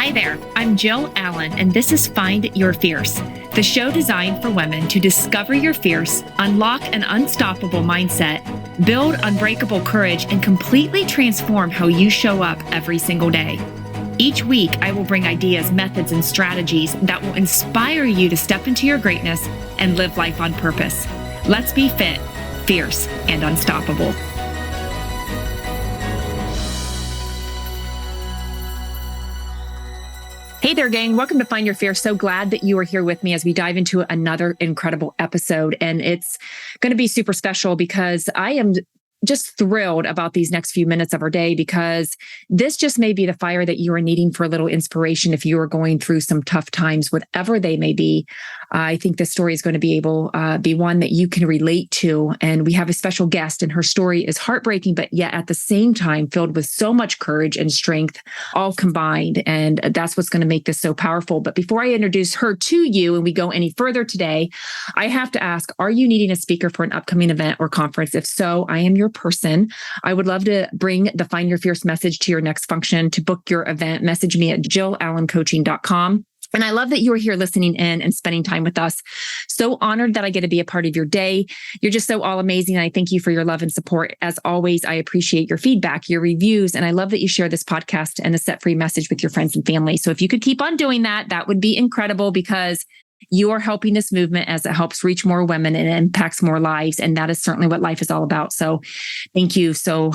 Hi there, I'm Jill Allen, and this is Find Your Fierce, the show designed for women to discover your fierce, unlock an unstoppable mindset, build unbreakable courage, and completely transform how you show up every single day. Each week, I will bring ideas, methods, and strategies that will inspire you to step into your greatness and live life on purpose. Let's be fit, fierce, and unstoppable. Hey there, gang. Welcome to Find Your Fierce. So glad that you are here with me as we dive into another incredible episode. And it's going to be super special because I am just thrilled about these next few minutes of our day, because this just may be the fire that you are needing for a little inspiration if you are going through some tough times, whatever they may be. I think this story is going to be one that you can relate to. And we have a special guest, and her story is heartbreaking, but yet at the same time filled with so much courage and strength, all combined. And that's what's going to make this so powerful. But before I introduce her to you and we go any further today, I have to ask, are you needing a speaker for an upcoming event or conference? If so, I am your person. I would love to bring the Find Your Fierce message to your next function. To book your event, message me at jillallencoaching.com. And I love that you are here listening in and spending time with us. So honored that I get to be a part of your day. You're just so all amazing. And I thank you for your love and support. As always, I appreciate your feedback, your reviews, and I love that you share this podcast and the Set Free message with your friends and family. So if you could keep on doing that, that would be incredible, because you are helping this movement as it helps reach more women and impacts more lives. And that is certainly what life is all about. So thank you so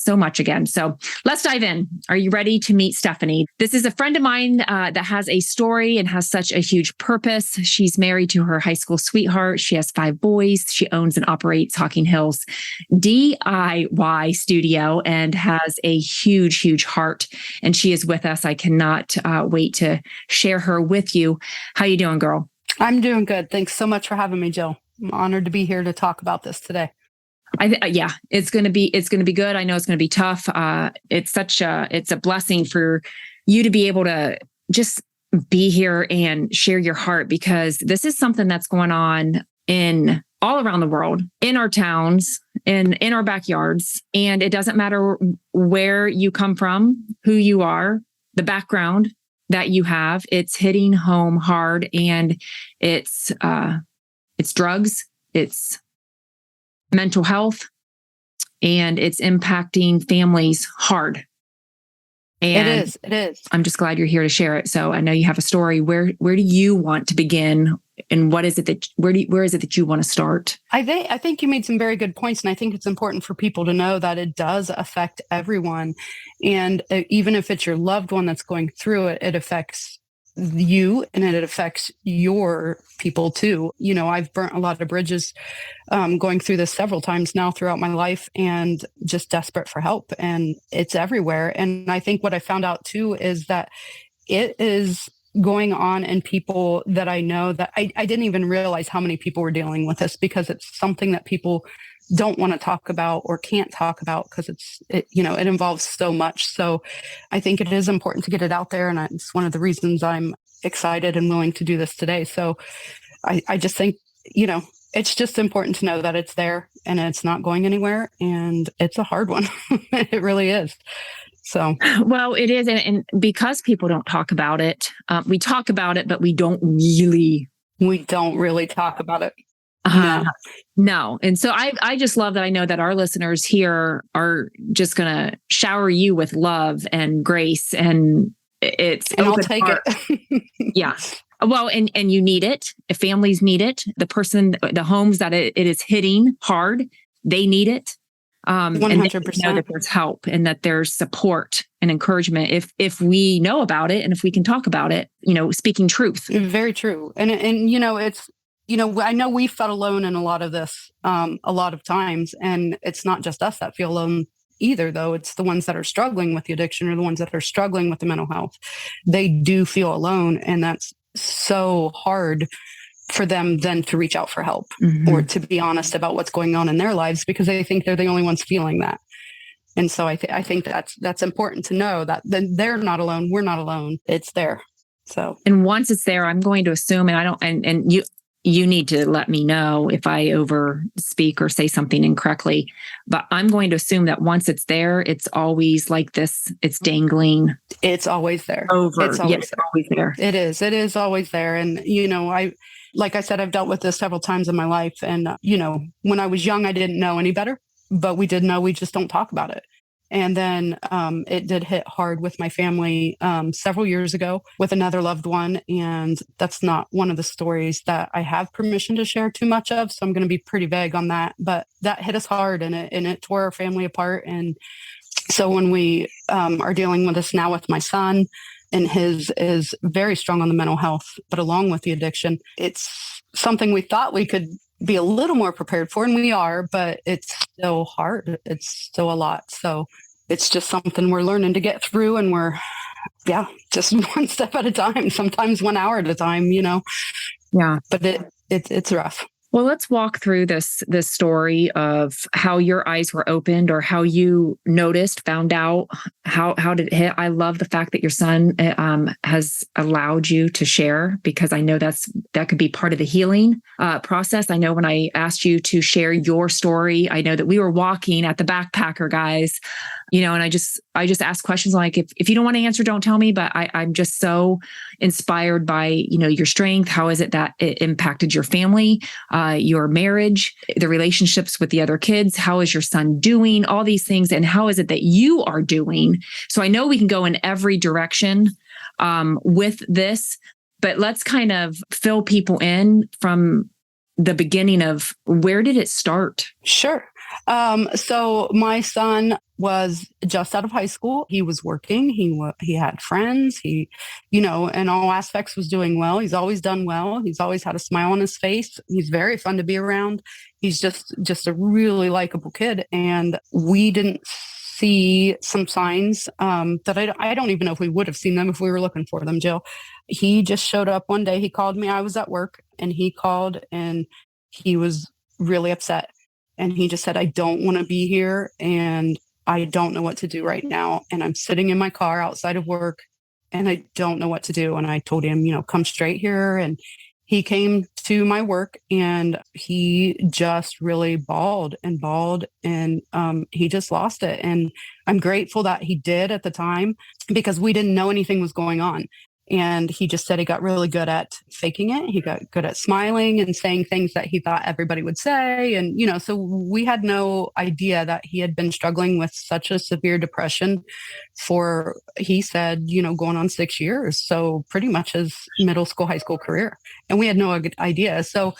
much again. So let's dive in. Are you ready to meet Stephanie? This is a friend of mine that has a story and has such a huge purpose. She's married to her high school sweetheart. She has 5 boys. She owns and operates Hocking Hills DIY studio and has a huge, huge heart. And she is with us. I cannot wait to share her with you. How you doing, girl? I'm doing good. Thanks so much for having me, Jill. I'm honored to be here to talk about this today. It's going to be good. I know it's going to be tough. It's a blessing for you to be able to just be here and share your heart, because this is something that's going on in all around the world, in our towns, in our backyards. And it doesn't matter where you come from, who you are, the background that you have. It's hitting home hard, and it's drugs, it's mental health, and it's impacting families hard. And it is. I'm just glad you're here to share it. So I know you have a story. Where do you want to begin? And what is it that, where is it that you want to start? I think you made some very good points. And I think it's important for people to know that it does affect everyone. And even if it's your loved one that's going through it, it affects you, and it affects your people too. You know, I've burnt a lot of bridges going through this several times now throughout my life, and just desperate for help. And it's everywhere. And I think what I found out too is that it is going on in people that I know, that I didn't even realize how many people were dealing with this, because it's something that people don't want to talk about or can't talk about, because it involves so much. So I think it is important to get it out there. And it's one of the reasons I'm excited and willing to do this today. So I just think, it's just important to know that it's there and it's not going anywhere. And it's a hard one. It really is. So, well, it is. And because people don't talk about it, we talk about it, but we don't really talk about it. No. And so I just love that I know that our listeners here are just going to shower you with love and grace, and I'll take it. Yeah. Well, and you need it. Families need it. The homes that it is hitting hard, they need it. 100%. And know that there's help and that there's support and encouragement if we know about it and if we can talk about it, speaking truth. Very true. And it's, I know we felt alone in a lot of this, a lot of times, and it's not just us that feel alone either, though. It's the ones that are struggling with the addiction, or the ones that are struggling with the mental health. They do feel alone. And that's so hard for them then to reach out for help, or to be honest about what's going on in their lives, because they think they're the only ones feeling that. And so I think that's important to know, that they're not alone. We're not alone. It's there. So, and once it's there, I'm going to assume, and I don't, and you, you need to let me know if I over speak or say something incorrectly. But I'm going to assume that once it's there, it's always like this. It's dangling. It's always there. Over. It's always, yes, always there. It is. It is always there. And, like I said, I've dealt with this several times in my life. And, when I was young, I didn't know any better, but we did know, we just don't talk about it. And then it did hit hard with my family several years ago with another loved one. And that's not one of the stories that I have permission to share too much of. So I'm going to be pretty vague on that. But that hit us hard, and it tore our family apart. And so when we are dealing with this now with my son, and his is very strong on the mental health, but along with the addiction, it's something we thought we could be a little more prepared for, and we are, but it's still hard. It's still a lot. So it's just something we're learning to get through, and we're, just one step at a time, sometimes 1 hour at a time, Yeah. But it's rough. Well, let's walk through this story of how your eyes were opened, or how you noticed, found out, how did it hit. I love the fact that your son has allowed you to share, because I know that could be part of the healing process. I know when I asked you to share your story, I know that we were walking at the backpacker, guys, and I just ask questions like, if you don't want to answer, don't tell me. But I'm just so inspired by, your strength. How is it that it impacted your family, your marriage, the relationships with the other kids? How is your son doing? All these things. And how is it that you are doing? So I know we can go in every direction with this, but let's kind of fill people in from the beginning of where did it start? Sure. So my son was just out of high school. He was working. He had friends. He, in all aspects was doing well. He's always done well. He's always had a smile on his face. He's very fun to be around. He's just a really likable kid. And we didn't see some signs that I don't even know if we would have seen them if we were looking for them, Jill. He just showed up one day. He called me. I was at work, and he called, and he was really upset. And he just said, I don't want to be here, and I don't know what to do right now. And I'm sitting in my car outside of work, and I don't know what to do. And I told him, come straight here. And he came to my work, and he just really bawled, and he just lost it. And I'm grateful that he did at the time, because we didn't know anything was going on. And he just said he got really good at faking it. He got good at smiling and saying things that he thought everybody would say. And, so we had no idea that he had been struggling with such a severe depression for, he said, going on 6 years. So pretty much his middle school, high school career. And we had no idea. So,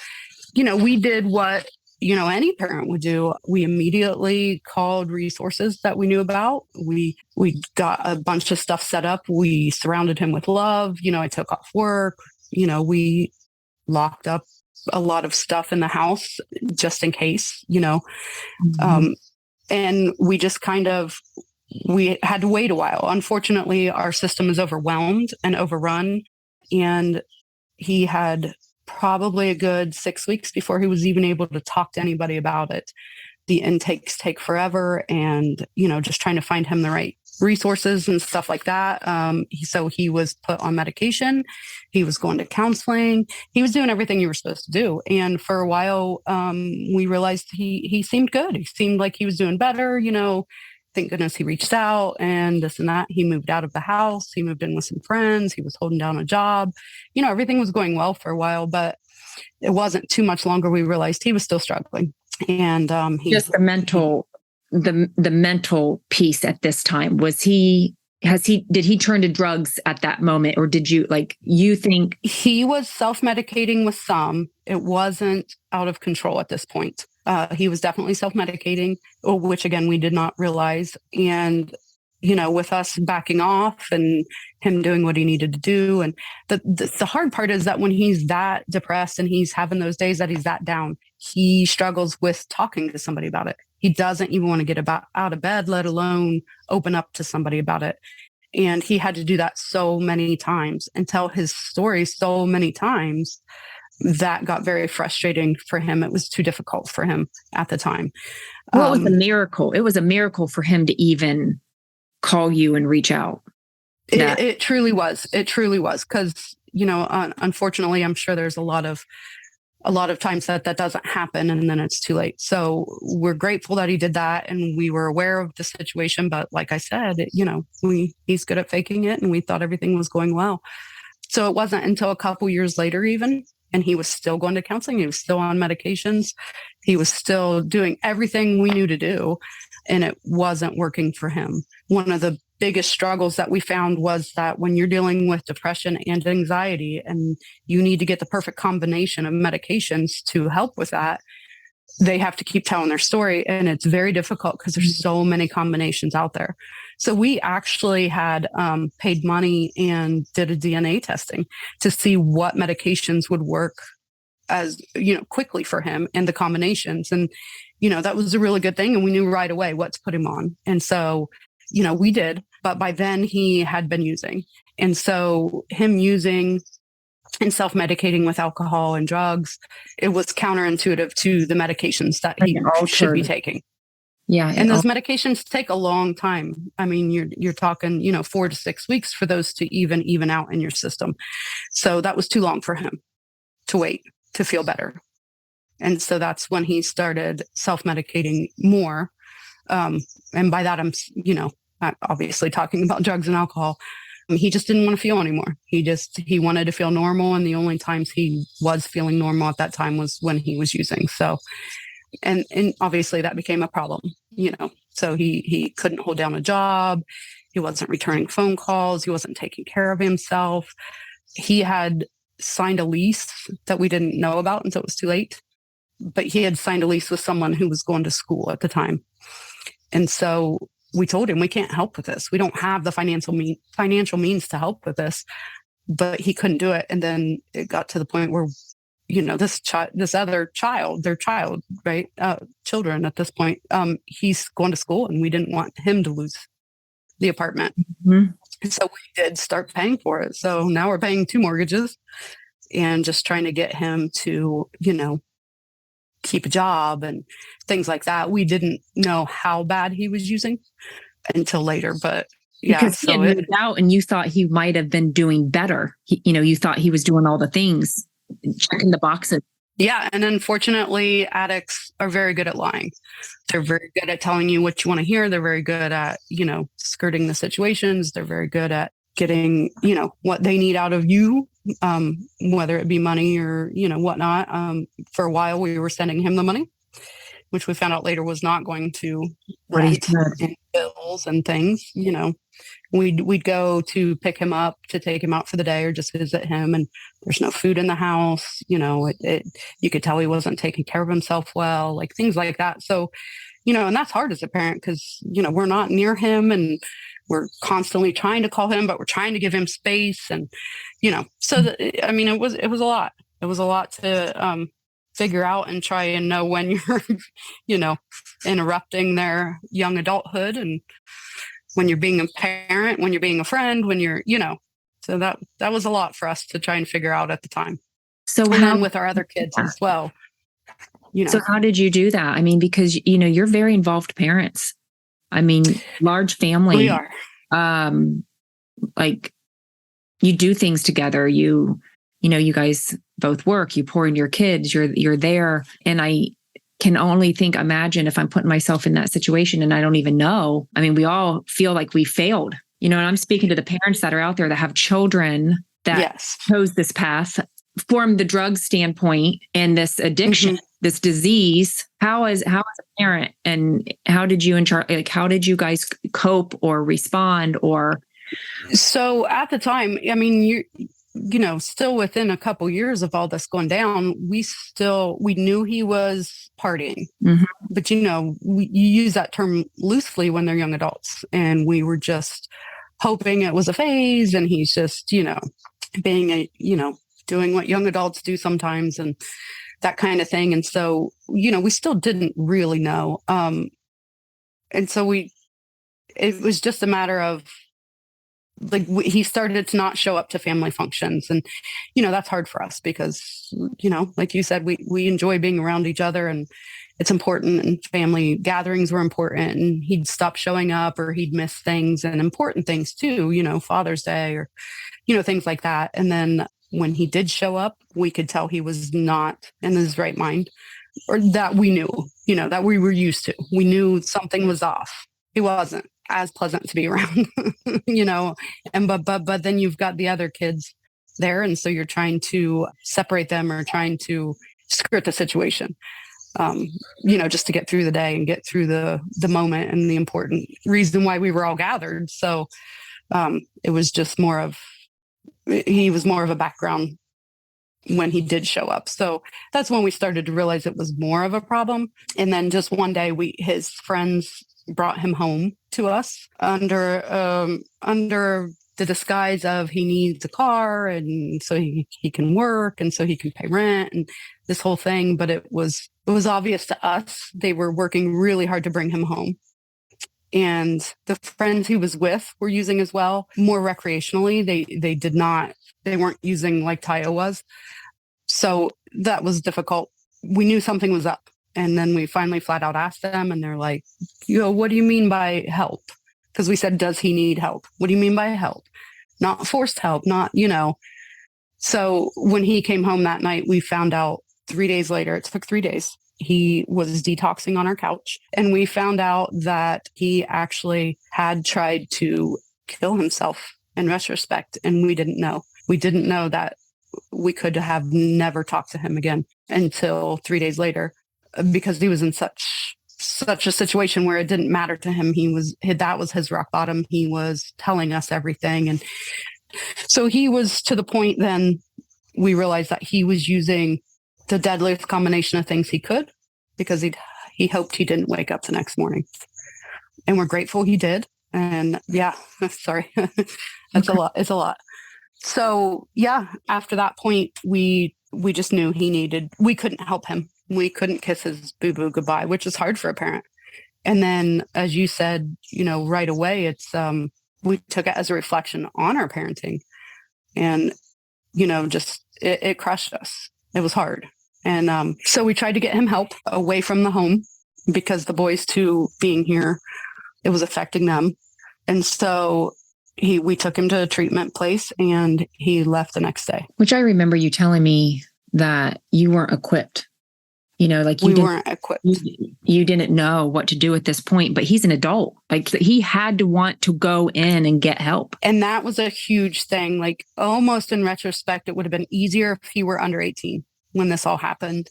we did what any parent would do. We immediately called resources that we knew about. We got a bunch of stuff set up. We surrounded him with love. I took off work. We locked up a lot of stuff in the house just in case, Mm-hmm. And we just we had to wait a while. Unfortunately, our system is overwhelmed and overrun. And he had probably a good 6 weeks before he was even able to talk to anybody about it. The intakes take forever, and, just trying to find him the right resources and stuff like that. So he was put on medication. He was going to counseling. He was doing everything you were supposed to do. And for a while, we realized he seemed good. He seemed like he was doing better, Thank goodness he reached out and this and that. He moved out of the house. He moved in with some friends. He was holding down a job. Everything was going well for a while, but it wasn't too much longer. We realized he was still struggling. And just the mental piece at this time. Did he turn to drugs at that moment? Or did you think? He was self-medicating with some. It wasn't out of control at this point. He was definitely self-medicating, which again, we did not realize. And, with us backing off and him doing what he needed to do. And the hard part is that when he's that depressed and he's having those days that he's that down, he struggles with talking to somebody about it. He doesn't even want to get out of bed, let alone open up to somebody about it. And he had to do that so many times and tell his story so many times. That got very frustrating for him. It was too difficult for him at the time. Well, it was a miracle. It was a miracle for him to even call you and reach out. It truly was. It truly was. Because, unfortunately, I'm sure there's a lot of a lot of times that doesn't happen, and then it's too late. So we're grateful that he did that, and we were aware of the situation. But like I said, he's good at faking it, and we thought everything was going well. So it wasn't until a couple years later, even, and he was still going to counseling. He was still on medications. He was still doing everything we knew to do, and it wasn't working for him. One of the biggest struggles that we found was that when you're dealing with depression and anxiety and you need to get the perfect combination of medications to help with that, they have to keep telling their story. And it's very difficult because there's so many combinations out there. So we actually had paid money and did a DNA testing to see what medications would work as, quickly for him and the combinations. And, that was a really good thing. And we knew right away what to put him on. And so, we did, but by then he had been using. And so him using and self-medicating with alcohol and drugs, it was counterintuitive to the medications that he should be taking. Yeah. And those medications take a long time. I mean, you're talking, 4 to 6 weeks for those to even out in your system. So that was too long for him to wait to feel better. And so that's when he started self-medicating more. And by that, I'm obviously talking about drugs and alcohol. He just didn't want to feel anymore. He wanted to feel normal. And the only times he was feeling normal at that time was when he was using. So, and obviously that became a problem, so he couldn't hold down a job. He wasn't returning phone calls. He wasn't taking care of himself. He had signed a lease that we didn't know about until it was too late, but he had signed a lease with someone who was going to school at the time. And so we told him, we can't help with this. We don't have the financial means to help with this, but he couldn't do it. And then it got to the point where, this other child, their child, right? Children at this point, he's going to school and we didn't want him to lose the apartment. Mm-hmm. And so we did start paying for it. So now we're paying 2 mortgages and just trying to get him to, keep a job and things like that. We didn't know how bad he was using until later, but yeah. Because he had moved out and you thought he might have been doing better. You thought he was doing all the things, checking the boxes. Yeah. And unfortunately, addicts are very good at lying. They're very good at telling you what you want to hear. They're very good at, skirting the situations. They're very good at getting, what they need out of you, whether it be money or, whatnot. For a while, we were sending him the money, which we found out later was not going to rent and bills and things. We'd go to pick him up to take him out for the day or just visit him, and there's no food in the house. You could tell he wasn't taking care of himself well, like things like that. So, and that's hard as a parent because, we're not near him and we're constantly trying to call him, but we're trying to give him space. And, it was a lot. It was a lot to figure out and try and know when you're, interrupting their young adulthood and when you're being a parent, when you're being a friend, when you're, so that was a lot for us to try and figure out at the time. So and then with our other kids as well. So how did you do that? I mean, because, you're very involved parents. I mean, large family. We are. Like you do things together. You guys both work, you pour into your kids, you're there. And I can only imagine if I'm putting myself in that situation and I don't even know. I mean, we all feel like we failed, and I'm speaking to the parents that are out there that have children that chose this path from the drug standpoint and this addiction, this disease. How as a parent, and how did you how did you guys cope or respond? Or so at the time, I mean, still within a couple years of all this going down, we knew he was partying, but you use that term loosely when they're young adults, and we were just hoping it was a phase, and he's just being doing what young adults do sometimes, and that kind of thing. And so we still didn't really know, and so it was just a matter of he started to not show up to family functions. And, that's hard for us because, like you said, we enjoy being around each other and it's important, and family gatherings were important, and he'd stop showing up or he'd miss things and important things too, Father's Day or, things like that. And then, When he did show up, we could tell he was not in his right mind, or that we knew, that we were used to. We knew something was off. He wasn't as pleasant to be around, and but then you've got the other kids there. And so you're trying to separate them or trying to skirt the situation, just to get through the day and get through the moment and the important reason why we were all gathered. So it was just he was more of a background when he did show up. So that's when we started to realize it was more of a problem. And then just one day his friends brought him home to us under the disguise of he needs a car and so he can work and so he can pay rent and this whole thing. But it was obvious to us they were working really hard to bring him home. And the friends he was with were using as well, more recreationally. They weren't using like Tayo was. So that was difficult. We knew something was up. And then we finally flat out asked them and they're like, what do you mean by help? Because we said, does he need help? What do you mean by help? Not forced help, not. So when he came home that night, we found out 3 days later, it took 3 days, he was detoxing on our couch. And we found out that he actually had tried to kill himself in retrospect. And we didn't know. We didn't know that we could have never talked to him again until 3 days later, because he was in such a situation where it didn't matter to him. That was his rock bottom. He was telling us everything. And so he was to the point then we realized that he was using the deadliest combination of things he could, because he hoped he didn't wake up the next morning. And we're grateful he did. And yeah, sorry, that's a lot. It's a lot. So yeah, after that point, we just knew we couldn't help him. We couldn't kiss his boo-boo goodbye, which is hard for a parent. And then, as you said, right away, it's, we took it as a reflection on our parenting, and, just, it crushed us. It was hard. And so we tried to get him help away from the home, because the boys too being here, it was affecting them. And so we took him to a treatment place and he left the next day. Which I remember you telling me that you weren't equipped. We weren't equipped. You didn't know what to do at this point, but he's an adult. Like, he had to want to go in and get help. And that was a huge thing. Like, almost in retrospect, it would have been easier if he were under 18 when this all happened,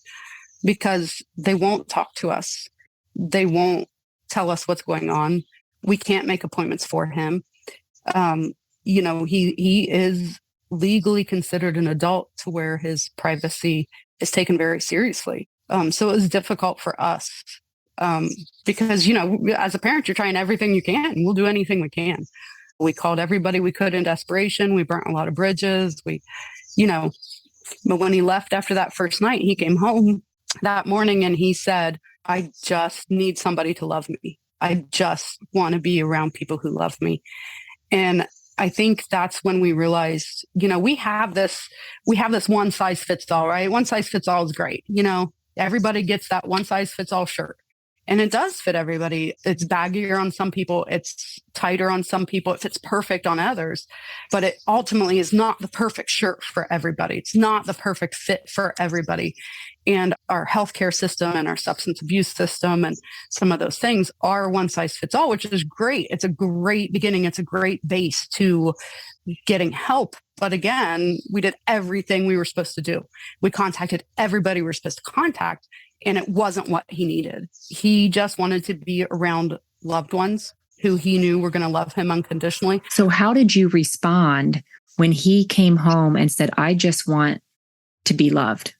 because they won't talk to us. They won't tell us what's going on. We can't make appointments for him. He is legally considered an adult to where his privacy is taken very seriously. So it was difficult for us, because, as a parent, you're trying everything you can. We'll do anything we can. We called everybody we could in desperation. We burnt a lot of bridges. But when he left after that first night, he came home that morning and he said, I just need somebody to love me. I just want to be around people who love me. And I think that's when we realized, we have this one size fits all, right? One size fits all is great. Everybody gets that one size fits all shirt. And it does fit everybody. It's baggier on some people. It's tighter on some people. It fits perfect on others. But it ultimately is not the perfect shirt for everybody. It's not the perfect fit for everybody. And our healthcare system and our substance abuse system and some of those things are one size fits all, which is great. It's a great beginning. It's a great base to getting help. But again, we did everything we were supposed to do. We contacted everybody we were supposed to contact, and it wasn't what he needed. He just wanted to be around loved ones who he knew were going to love him unconditionally. So how did you respond when he came home and said, I just want to be loved?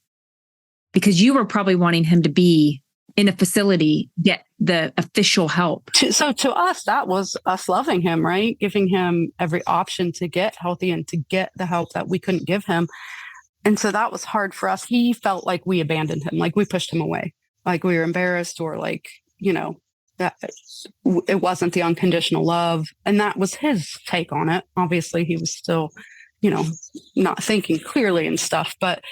Because you were probably wanting him to be in a facility, get the official help. So to us, that was us loving him, right? Giving him every option to get healthy and to get the help that we couldn't give him. And so that was hard for us. He felt like we abandoned him, like we pushed him away, like we were embarrassed, or like, that it wasn't the unconditional love. And that was his take on it. Obviously, he was still, not thinking clearly and stuff, but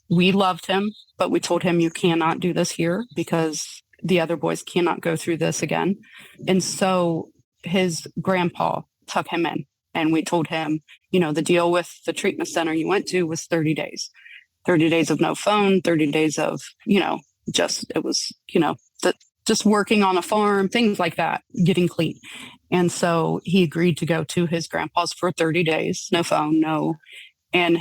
we loved him, but we told him, you cannot do this here because the other boys cannot go through this again. And so his grandpa took him in And we told him, the deal with the treatment center you went to was 30 days, 30 days of no phone, 30 days of, it was, just working on a farm, things like that, getting clean. And so he agreed to go to his grandpa's for 30 days, no phone, no. And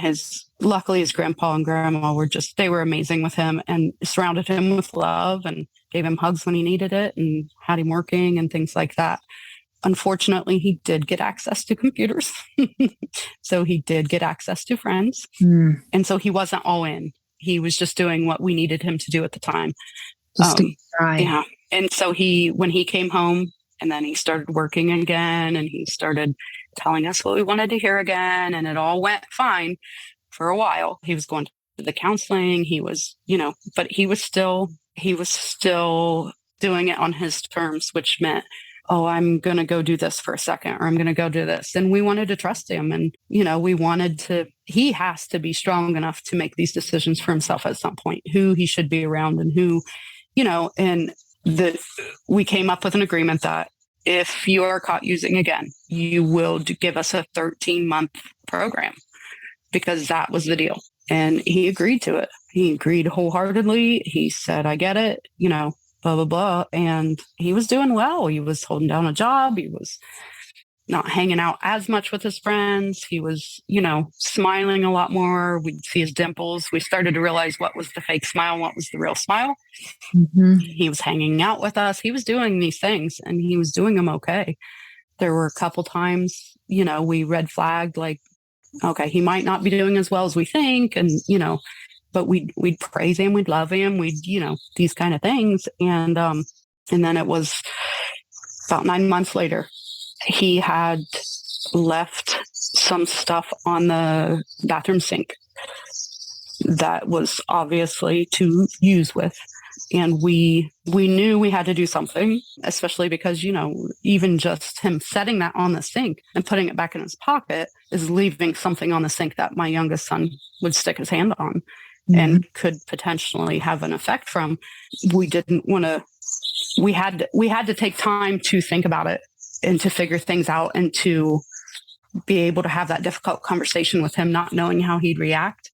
luckily his grandpa and grandma they were amazing with him and surrounded him with love and gave him hugs when he needed it and had him working and things like that. Unfortunately, he did get access to computers. So he did get access to friends. And so he wasn't all in. He was just doing what we needed him to do at the time. Just to try. Yeah. And so when he came home and then he started working again and he started telling us what we wanted to hear again. And it all went fine for a while. He was going to the counseling. He was, but he was still doing it on his terms, which meant, oh, I'm going to go do this for a second, or I'm going to go do this. And we wanted to trust him. And, he has to be strong enough to make these decisions for himself at some point, who he should be around and who, we came up with an agreement that if you are caught using again, you will give us a 13-month program, because that was the deal. And he agreed to it. He agreed wholeheartedly. He said, I get it, blah, blah, blah. And he was doing well. He was holding down a job. He was not hanging out as much with his friends. He was, smiling a lot more. We'd see his dimples. We started to realize what was the fake smile, what was the real smile. Mm-hmm. He was hanging out with us. He was doing these things and he was doing them okay. There were a couple times, we red flagged, like, okay, he might not be doing as well as we think. And, but we'd praise him, we'd love him, we'd, these kind of things. And then it was about 9 months later, he had left some stuff on the bathroom sink that was obviously to use with. And we knew we had to do something, especially because, even just him setting that on the sink and putting it back in his pocket is leaving something on the sink that my youngest son would stick his hand on. Mm-hmm. And could potentially have an effect from. We didn't want to, we had to take time to think about it and to figure things out and to be able to have that difficult conversation with him, not knowing how he'd react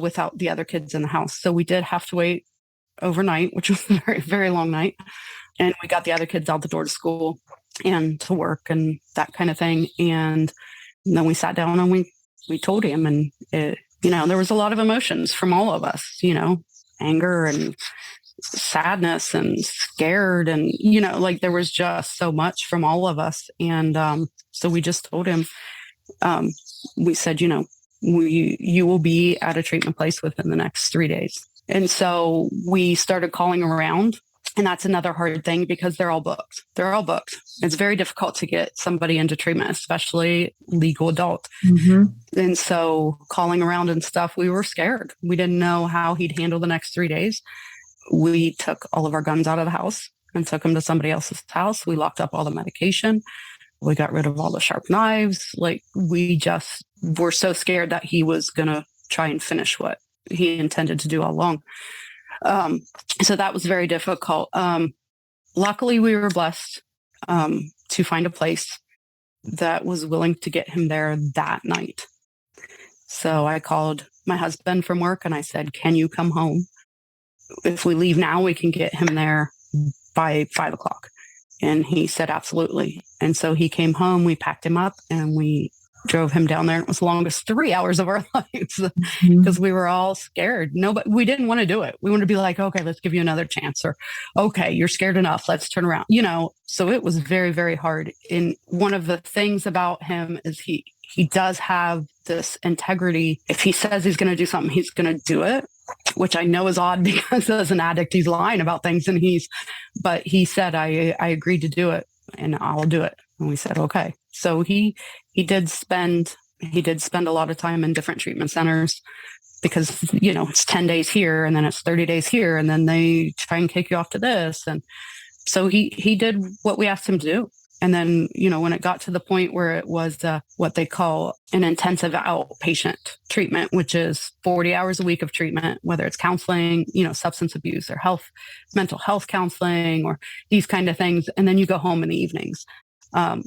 without the other kids in the house. So we did have to wait overnight, which was a very, very long night. And we got the other kids out the door to school and to work and that kind of thing. And then we sat down and we told him, and there was a lot of emotions from all of us, anger and sadness and scared. And, there was just so much from all of us. And so we just told him, we said, you will be at a treatment place within the next 3 days. And so we started calling around. And that's another hard thing because they're all booked. It's very difficult to get somebody into treatment, especially legal adult. Mm-hmm. And so calling around and stuff, we were scared. We didn't know how he'd handle the next 3 days. We took all of our guns out of the house and took them to somebody else's house. We locked up all the medication. We got rid of all the sharp knives. We just were so scared that he was going to try and finish what he intended to do all along. So that was very difficult. Luckily, we were blessed to find a place that was willing to get him there that night. So I called my husband from work and I said, can you come home? If we leave now, we can get him there by 5 o'clock. And he said, absolutely. And so he came home, we packed him up and we drove him down there. It was the longest 3 hours of our lives because we were all scared. We didn't want to do it. We wanted to be like, okay, let's give you another chance, or okay, you're scared enough. Let's turn around, so it was very, very hard. And one of the things about him is he does have this integrity. If he says he's going to do something, he's going to do it, which I know is odd because as an addict, he's lying about things but he said, I agreed to do it and I'll do it. And we said, okay. So he did spend a lot of time in different treatment centers because, it's 10 days here and then it's 30 days here. And then they try and kick you off to this. And so he did what we asked him to do. And then, when it got to the point where it was what they call an intensive outpatient treatment, which is 40 hours a week of treatment, whether it's counseling, substance abuse or mental health counseling or these kind of things. And then you go home in the evenings. And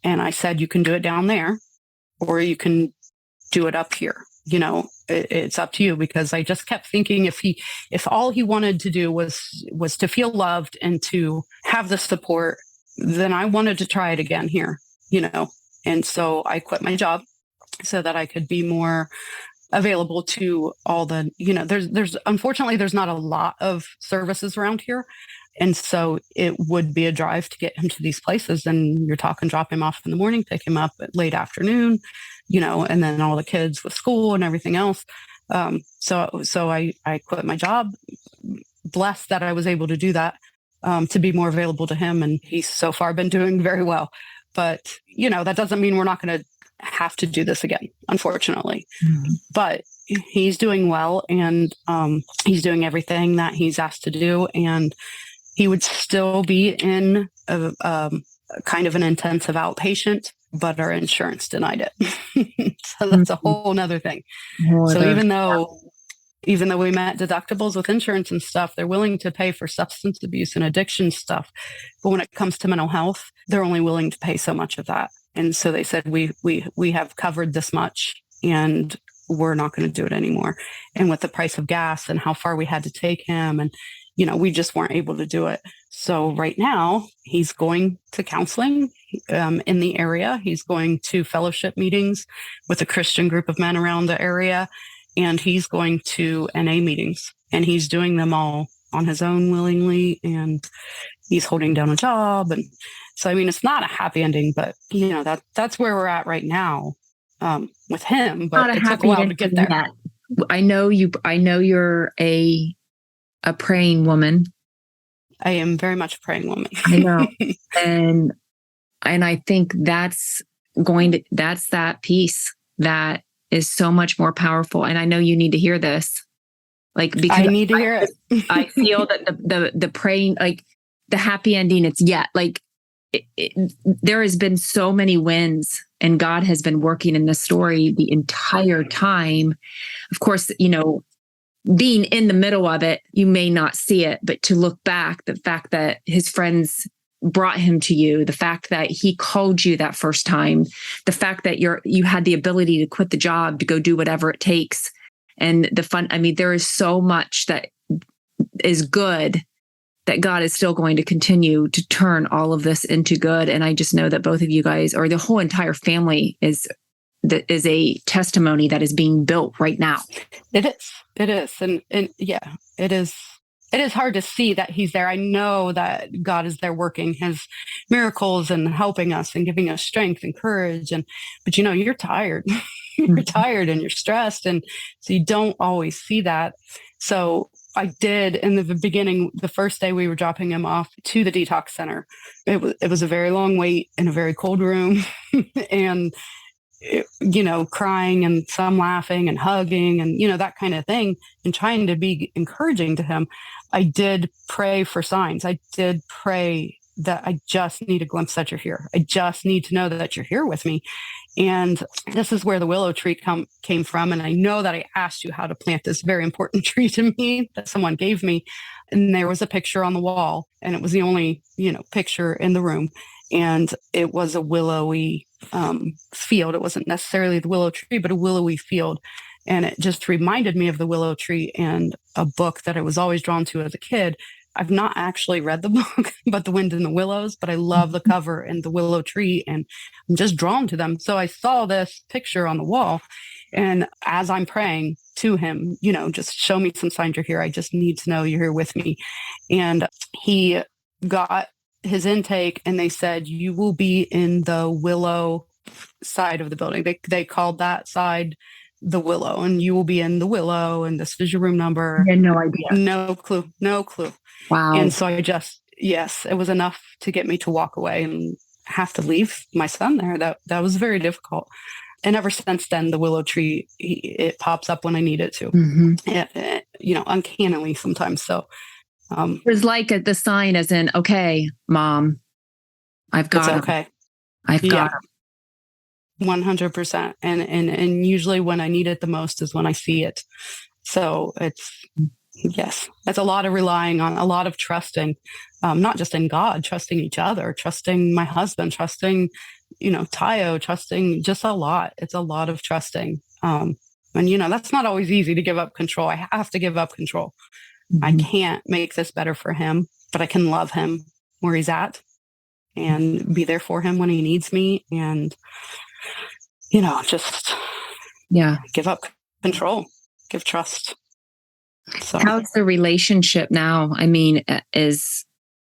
And I said, you can do it down there or you can do it up here. It's up to you, because I just kept thinking if all he wanted to do was to feel loved and to have the support, then I wanted to try it again here, And so I quit my job so that I could be more available to all the, there's unfortunately, there's not a lot of services around here. And so it would be a drive to get him to these places. And you're talking, drop him off in the morning, pick him up at late afternoon, and then all the kids with school and everything else. So I quit my job, blessed that I was able to do that, to be more available to him. And he's so far been doing very well. But, that doesn't mean we're not going to have to do this again, unfortunately. Mm-hmm. But he's doing well, and he's doing everything that he's asked to do. And he would still be in a kind of an intensive outpatient, but our insurance denied it. So that's a whole nother thing. So even though we met deductibles with insurance and stuff, they're willing to pay for substance abuse and addiction stuff. But when it comes to mental health, they're only willing to pay so much of that. And so they said, we have covered this much, and we're not going to do it anymore. And with the price of gas and how far we had to take him, and we just weren't able to do it. So right now he's going to counseling in the area. He's going to fellowship meetings with a Christian group of men around the area. And he's going to NA meetings, and he's doing them all on his own willingly. And he's holding down a job. And so, it's not a happy ending, but that's where we're at right now with him. But it took a while to get there. Yet. I know you're a praying woman. I am very much a praying woman. I know. And I think that's that piece that is so much more powerful. And I know you need to hear this. Because I need to hear it. I feel that the praying, the happy ending, it's yet there has been so many wins, and God has been working in this story the entire time. Of course, being in the middle of it, you may not see it, but to look back, the fact that his friends brought him to you, the fact that he called you that first time, the fact that you had the ability to quit the job to go do whatever it takes. And the fun, there is so much that is good that God is still going to continue to turn all of this into good. And I just know that both of you guys, or the whole entire family, is a testimony that is being built right now. It is. And yeah, it is. It is hard to see that he's there. I know that God is there working his miracles and helping us and giving us strength and courage. But you're tired. You're tired and you're stressed. And so you don't always see that. So I did in the beginning, the first day we were dropping him off to the detox center. It was a very long wait in a very cold room, and crying and some laughing and hugging and that kind of thing, and trying to be encouraging to him. I did pray for signs. I did pray that I just need a glimpse that you're here. I just need to know that you're here with me. And this is where the willow tree came from. And I know that I asked you how to plant this very important tree to me that someone gave me. And there was a picture on the wall, and it was the only, picture in the room. And it was a willowy field. It wasn't necessarily the willow tree, but a willowy field. And it just reminded me of the willow tree and a book that I was always drawn to as a kid. I've not actually read the book, but The Wind in the Willows, but I love the cover and the willow tree, and I'm just drawn to them. So I saw this picture on the wall, and as I'm praying to him, just show me some signs you're here. I just need to know you're here with me. And he got his intake, and they said, you will be in the willow side of the building. They called that side the willow, and you will be in the willow, and this is your room number. I had no idea. No clue. Wow. And so yes, it was enough to get me to walk away and have to leave my son there. That was very difficult. And ever since then, the willow tree, it pops up when I need it to, uncannily sometimes. So it was like the sign as in, okay, Mom, I've got him. Okay. I've got him. 100%. And usually when I need it the most is when I see it. So Yes. That's a lot of relying on, a lot of trusting, not just in God, trusting each other, trusting my husband, trusting, Tayo, trusting, just a lot. It's a lot of trusting. And, that's not always easy to give up control. I have to give up control. I Mhm. can't make this better for him, but I can love him where he's at and be there for him when he needs me. And, just Yeah. give up control, give trust. So How's the relationship now? I mean, is,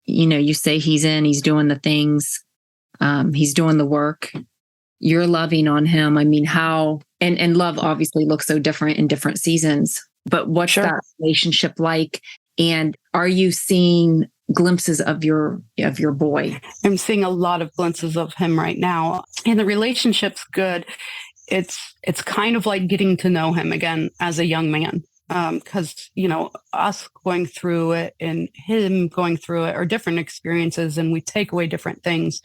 you say he's doing the things, he's doing the work, you're loving on him. I mean, how, and love obviously looks so different in different seasons, but what's sure. that relationship like? And are you seeing glimpses of your boy? I'm seeing a lot of glimpses of him right now, and the relationship's good. It's kind of like getting to know him again as a young man, because us going through it and him going through it are different experiences, and we take away different things.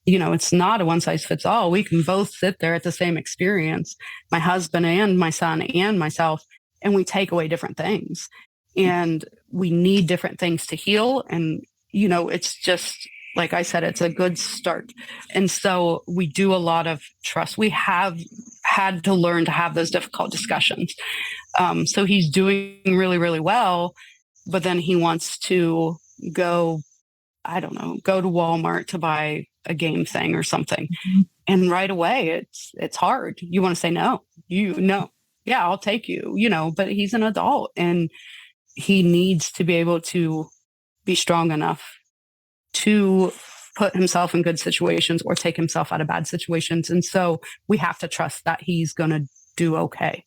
It's not a one size fits all. We can both sit there at the same experience, my husband and my son and myself, and we take away different things, and we need different things to heal. And it's just, like I said, it's a good start. And so we do a lot of trust. We have had to learn to have those difficult discussions. So he's doing really, really well, but then he wants to go, I don't know, go to Walmart to buy a game thing or something. Mhm. And right away, it's hard. You want to say no, yeah, I'll take you, but he's an adult and he needs to be able to be strong enough to put himself in good situations or take himself out of bad situations. And so we have to trust that he's going to do okay.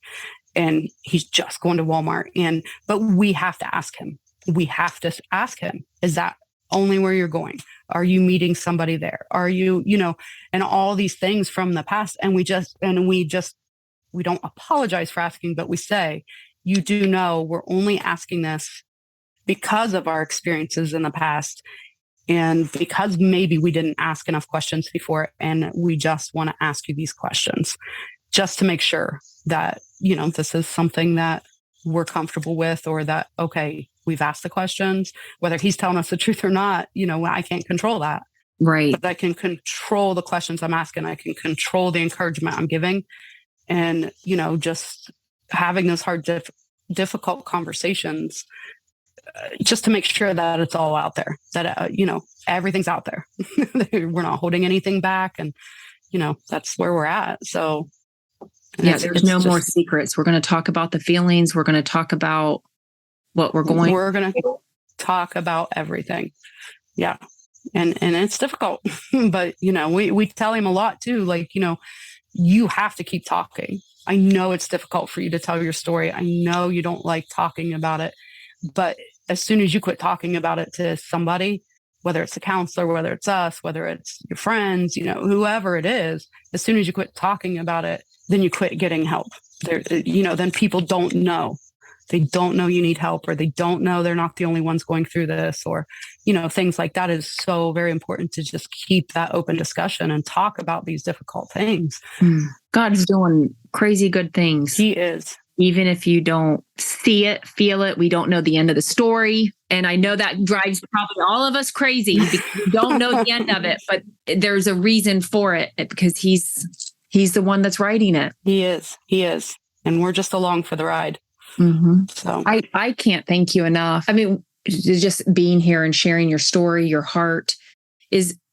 And he's just going to Walmart. But we have to ask him. We have to ask him, is that only where you're going? Are you meeting somebody there? Are you, and all these things from the past. And we don't apologize for asking, but we say, you do know we're only asking this because of our experiences in the past. And because maybe we didn't ask enough questions before, and we just want to ask you these questions just to make sure that, this is something that we're comfortable with, or that, okay, we've asked the questions, whether he's telling us the truth or not, I can't control that. Right. But I can control the questions I'm asking. I can control the encouragement I'm giving. And, just having those hard, difficult conversations, just to make sure that it's all out there, that, everything's out there. We're not holding anything back. And, that's where we're at. So, yeah, there's no more secrets. We're going to talk about the feelings. We're going to talk about what we're going. We're going to talk about everything. Yeah. And it's difficult, but, we tell him a lot too. Like, you have to keep talking. I know it's difficult for you to tell your story. I know you don't like talking about it, but as soon as you quit talking about it to somebody, whether it's a counselor, whether it's us, whether it's your friends, whoever it is, as soon as you quit talking about it, then you quit getting help. Then people don't know. They don't know you need help, or they don't know they're not the only ones going through this, or, things like that. Is so very important to just keep that open discussion and talk about these difficult things. God's doing crazy good things. He is. Even if you don't see it, feel it, we don't know the end of the story. And I know that drives probably all of us crazy because we don't know the end of it, but there's a reason for it because he's the one that's writing it. He is. And we're just along for the ride. Mm-hmm. So I can't thank you enough. I mean, just being here and sharing your story, your heart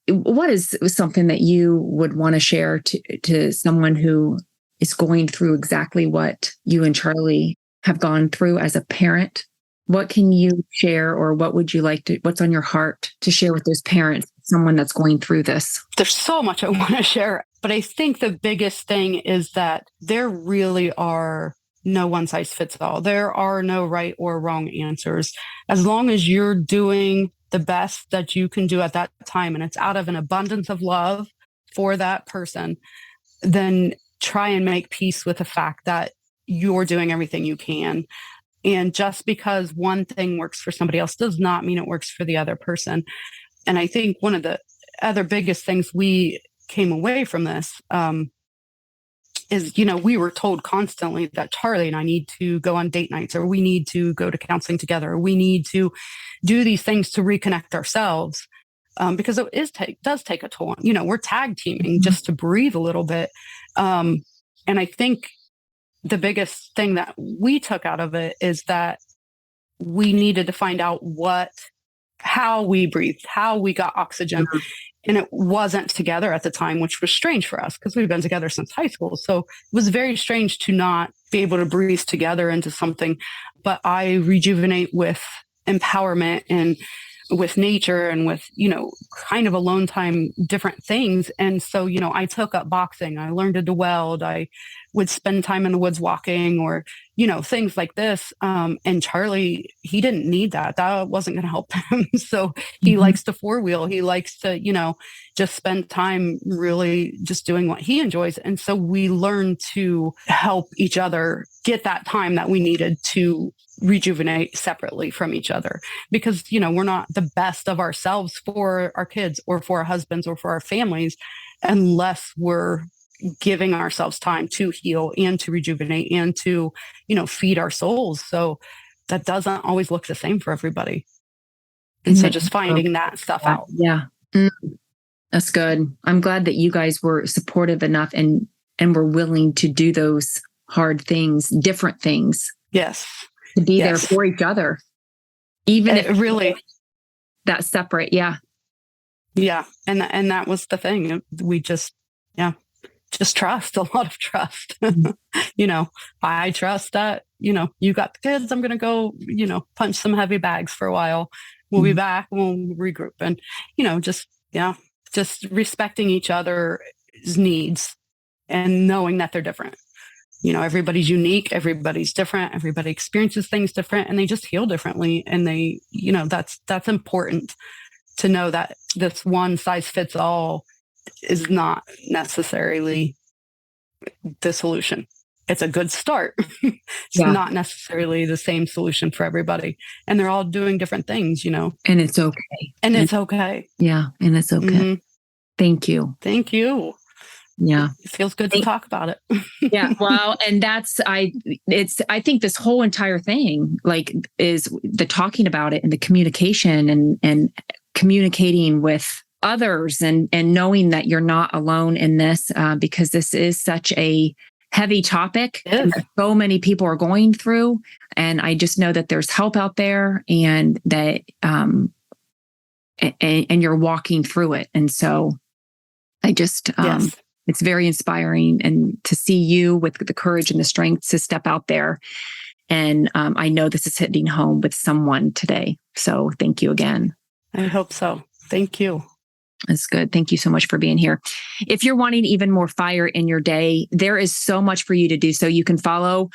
what is something that you would want to share to someone who is going through exactly what you and Charlie have gone through as a parent? What can you share, or what would you like what's on your heart to share with those parents, someone that's going through this? There's so much I want to share, but I think the biggest thing is that there really are no one size fits all. There are no right or wrong answers. As long as you're doing the best that you can do at that time, and it's out of an abundance of love for that person, then try and make peace with the fact that you're doing everything you can. And just because one thing works for somebody else does not mean it works for the other person. And I think one of the other biggest things we came away from this is, we were told constantly that Charlie and I need to go on date nights, or we need to go to counseling together, or we need to do these things to reconnect ourselves. Because it does take a toll. We're tag teaming just to breathe a little bit. And I think the biggest thing that we took out of it is that we needed to find out how we breathed, how we got oxygen. Mm-hmm. And it wasn't together at the time, which was strange for us because we've been together since high school. So it was very strange to not be able to breathe together into something. But I rejuvenate with empowerment and with nature and with, kind of alone time, different things. And so, I took up boxing. I learned to weld. I would spend time in the woods walking, or, things like this. And Charlie, he didn't need that. That wasn't going to help him. So he likes to four-wheel. He likes to, just spend time really just doing what he enjoys. And so we learned to help each other get that time that we needed to rejuvenate separately from each other, because we're not the best of ourselves for our kids or for our husbands or for our families unless we're giving ourselves time to heal and to rejuvenate and to feed our souls. So that doesn't always look the same for everybody, and so just finding that stuff out. That's good. I'm glad that you guys were supportive enough and were willing to do those hard things, different things. Yes. To be there for each other, even if really that's separate. Yeah. And that was the thing. We just trust, a lot of trust. I trust that, you got the kids. I'm going to go, punch some heavy bags for a while. We'll be back. We'll regroup. And, just respecting each other's needs and knowing that they're different. Everybody's unique, everybody's different, everybody experiences things different, and they just heal differently. And they, that's important to know that this one size fits all is not necessarily the solution. It's a good start. It's not necessarily the same solution for everybody. And they're all doing different things, And it's okay. It's okay. Yeah. And it's okay. Mm-hmm. Thank you. Thank you. Yeah. It feels good to talk about it. Yeah. Well, and I think this whole entire thing, is the talking about it and the communication and communicating with others and knowing that you're not alone in this, because this is such a heavy topic that so many people are going through. And I just know that there's help out there and that, and you're walking through it. And so I just, it's very inspiring, and to see you with the courage and the strength to step out there. And I know this is hitting home with someone today. So thank you again. I hope so. Thank you. That's good. Thank you so much for being here. If you're wanting even more fire in your day, there is so much for you to do. So you can follow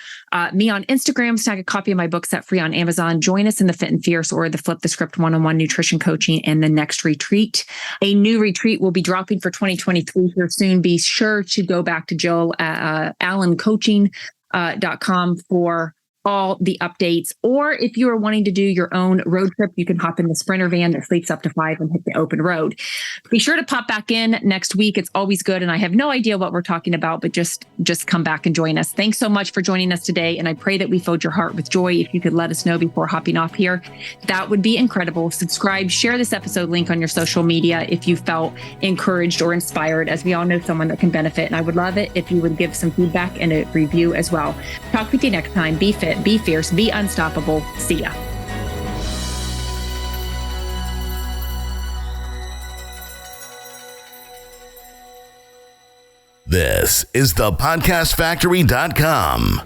me on Instagram, snag a copy of my book set free on Amazon. Join us in the Fit and Fierce or the Flip the Script one-on-one nutrition coaching and the next retreat. A new retreat will be dropping for 2023 here soon. Be sure to go back to Jill at allencoaching.com for all the updates. Or if you are wanting to do your own road trip, you can hop in the Sprinter van that sleeps up to 5 and hit the open road. Be sure to pop back in next week. It's always good. And I have no idea what we're talking about, but just come back and join us. Thanks so much for joining us today. And I pray that we filled your heart with joy. If you could let us know before hopping off here, that would be incredible. Subscribe, share this episode link on your social media if you felt encouraged or inspired, as we all know someone that can benefit. And I would love it if you would give some feedback and a review as well. Talk with you next time. Be fit, be fierce, be unstoppable. See ya. This is thepodcastfactory.com.